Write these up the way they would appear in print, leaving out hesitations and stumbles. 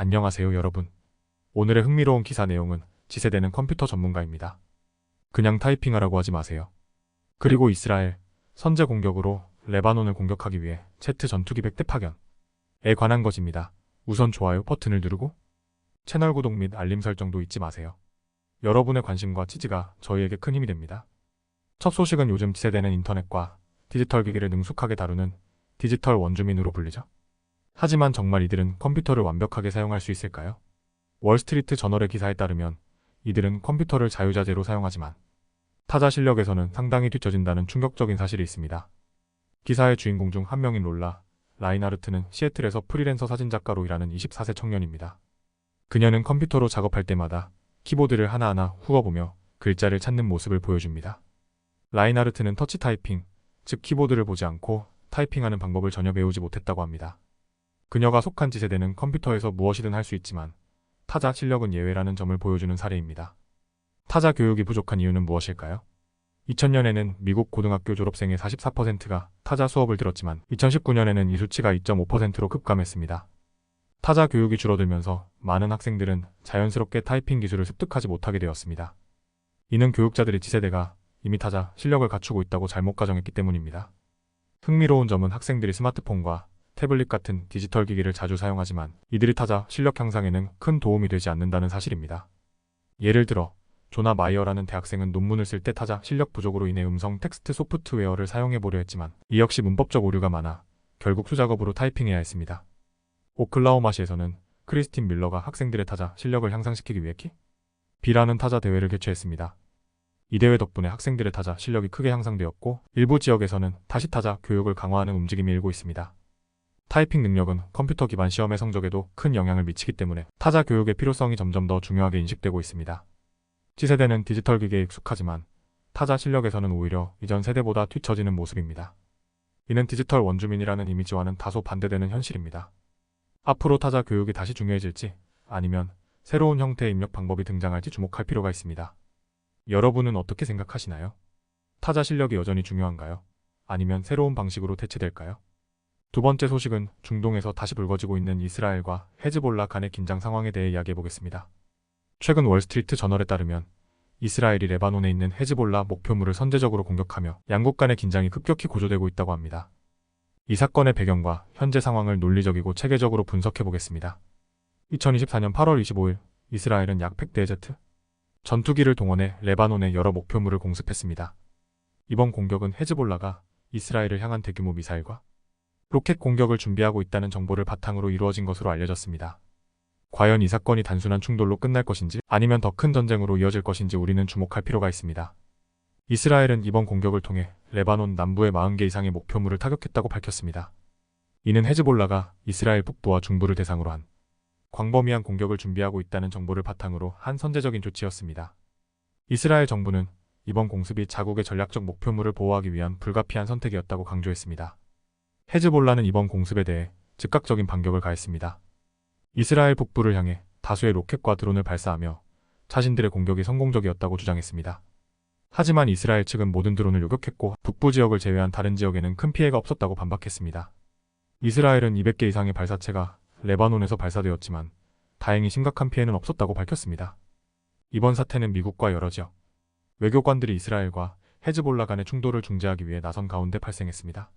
안녕하세요 여러분. 오늘의 흥미로운 기사 내용은 지세대는 컴퓨터 전문가입니다. 그냥 타이핑하라고 하지 마세요. 그리고 이스라엘 선제 공격으로 레바논을 공격하기 위해 제트 전투기 100대 파견에 관한 것입니다. 우선 좋아요 버튼을 누르고 채널 구독 및 알림 설정도 잊지 마세요. 여러분의 관심과 지지가 저희에게 큰 힘이 됩니다. 첫 소식은 요즘 지세대는 인터넷과 디지털 기기를 능숙하게 다루는 디지털 원주민으로 불리죠. 하지만 정말 이들은 컴퓨터를 완벽하게 사용할 수 있을까요? 월스트리트 저널의 기사에 따르면 이들은 컴퓨터를 자유자재로 사용하지만 타자 실력에서는 상당히 뒤처진다는 충격적인 사실이 있습니다. 기사의 주인공 중 한 명인 롤라 라인하르트는 시애틀에서 프리랜서 사진작가로 일하는 24세 청년입니다. 그녀는 컴퓨터로 작업할 때마다 키보드를 하나하나 후어보며 글자를 찾는 모습을 보여줍니다. 라인하르트는 터치 타이핑, 즉 키보드를 보지 않고 타이핑하는 방법을 전혀 배우지 못했다고 합니다. 그녀가 속한 지세대는 컴퓨터에서 무엇이든 할 수 있지만 타자 실력은 예외라는 점을 보여주는 사례입니다. 타자 교육이 부족한 이유는 무엇일까요? 2000년에는 미국 고등학교 졸업생의 44%가 타자 수업을 들었지만 2019년에는 이 수치가 2.5%로 급감했습니다. 타자 교육이 줄어들면서 많은 학생들은 자연스럽게 타이핑 기술을 습득하지 못하게 되었습니다. 이는 교육자들이 지세대가 이미 타자 실력을 갖추고 있다고 잘못 가정했기 때문입니다. 흥미로운 점은 학생들이 스마트폰과 태블릿 같은 디지털 기기를 자주 사용하지만 이들이 타자 실력 향상에는 큰 도움이 되지 않는다는 사실입니다. 예를 들어 조나 마이어라는 대학생은 논문을 쓸 때 타자 실력 부족으로 인해 음성 텍스트 소프트웨어를 사용해보려 했지만 이 역시 문법적 오류가 많아 결국 수작업으로 타이핑해야 했습니다. 오클라호마시에서는 크리스틴 밀러가 학생들의 타자 실력을 향상시키기 위해 B라는 타자 대회를 개최했습니다. 이 대회 덕분에 학생들의 타자 실력이 크게 향상되었고 일부 지역에서는 다시 타자 교육을 강화하는 움직임이 일고 있습니다. 타이핑 능력은 컴퓨터 기반 시험의 성적에도 큰 영향을 미치기 때문에 타자 교육의 필요성이 점점 더 중요하게 인식되고 있습니다. 지세대는 디지털 기기에 익숙하지만 타자 실력에서는 오히려 이전 세대보다 뒤처지는 모습입니다. 이는 디지털 원주민이라는 이미지와는 다소 반대되는 현실입니다. 앞으로 타자 교육이 다시 중요해질지 아니면 새로운 형태의 입력 방법이 등장할지 주목할 필요가 있습니다. 여러분은 어떻게 생각하시나요? 타자 실력이 여전히 중요한가요? 아니면 새로운 방식으로 대체될까요? 두 번째 소식은 중동에서 다시 불거지고 있는 이스라엘과 헤즈볼라 간의 긴장 상황에 대해 이야기해보겠습니다. 최근 월스트리트 저널에 따르면 이스라엘이 레바논에 있는 헤즈볼라 목표물을 선제적으로 공격하며 양국 간의 긴장이 급격히 고조되고 있다고 합니다. 이 사건의 배경과 현재 상황을 논리적이고 체계적으로 분석해보겠습니다. 2024년 8월 25일 이스라엘은 약 100대의 제트 전투기를 동원해 레바논의 여러 목표물을 공습했습니다. 이번 공격은 헤즈볼라가 이스라엘을 향한 대규모 미사일과 로켓 공격을 준비하고 있다는 정보를 바탕으로 이루어진 것으로 알려졌습니다. 과연 이 사건이 단순한 충돌로 끝날 것인지 아니면 더 큰 전쟁으로 이어질 것인지 우리는 주목할 필요가 있습니다. 이스라엘은 이번 공격을 통해 레바논 남부의 40개 이상의 목표물을 타격했다고 밝혔습니다. 이는 헤즈볼라가 이스라엘 북부와 중부를 대상으로 한 광범위한 공격을 준비하고 있다는 정보를 바탕으로 한 선제적인 조치였습니다. 이스라엘 정부는 이번 공습이 자국의 전략적 목표물을 보호하기 위한 불가피한 선택이었다고 강조했습니다. 헤즈볼라는 이번 공습에 대해 즉각적인 반격을 가했습니다. 이스라엘 북부를 향해 다수의 로켓과 드론을 발사하며 자신들의 공격이 성공적이었다고 주장했습니다. 하지만 이스라엘 측은 모든 드론을 요격했고 북부 지역을 제외한 다른 지역에는 큰 피해가 없었다고 반박했습니다. 이스라엘은 200개 이상의 발사체가 레바논에서 발사되었지만 다행히 심각한 피해는 없었다고 밝혔습니다. 이번 사태는 미국과 여러 지역 외교관들이 이스라엘과 헤즈볼라 간의 충돌을 중재하기 위해 나선 가운데 발생했습니다.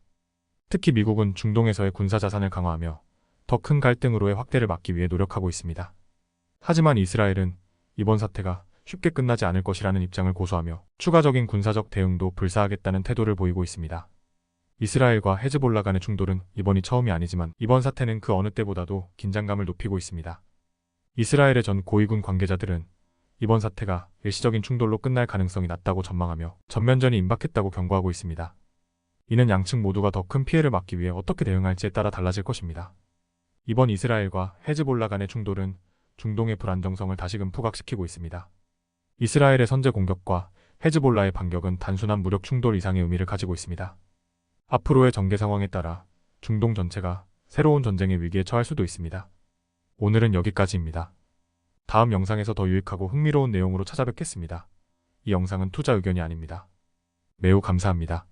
특히 미국은 중동에서의 군사 자산을 강화하며 더 큰 갈등으로의 확대를 막기 위해 노력하고 있습니다. 하지만 이스라엘은 이번 사태가 쉽게 끝나지 않을 것이라는 입장을 고수하며 추가적인 군사적 대응도 불사하겠다는 태도를 보이고 있습니다. 이스라엘과 헤즈볼라 간의 충돌은 이번이 처음이 아니지만 이번 사태는 그 어느 때보다도 긴장감을 높이고 있습니다. 이스라엘의 전 고위군 관계자들은 이번 사태가 일시적인 충돌로 끝날 가능성이 낮다고 전망하며 전면전이 임박했다고 경고하고 있습니다. 이는 양측 모두가 더 큰 피해를 막기 위해 어떻게 대응할지에 따라 달라질 것입니다. 이번 이스라엘과 헤즈볼라 간의 충돌은 중동의 불안정성을 다시금 부각시키고 있습니다. 이스라엘의 선제 공격과 헤즈볼라의 반격은 단순한 무력 충돌 이상의 의미를 가지고 있습니다. 앞으로의 전개 상황에 따라 중동 전체가 새로운 전쟁의 위기에 처할 수도 있습니다. 오늘은 여기까지입니다. 다음 영상에서 더 유익하고 흥미로운 내용으로 찾아뵙겠습니다. 이 영상은 투자 의견이 아닙니다. 매우 감사합니다.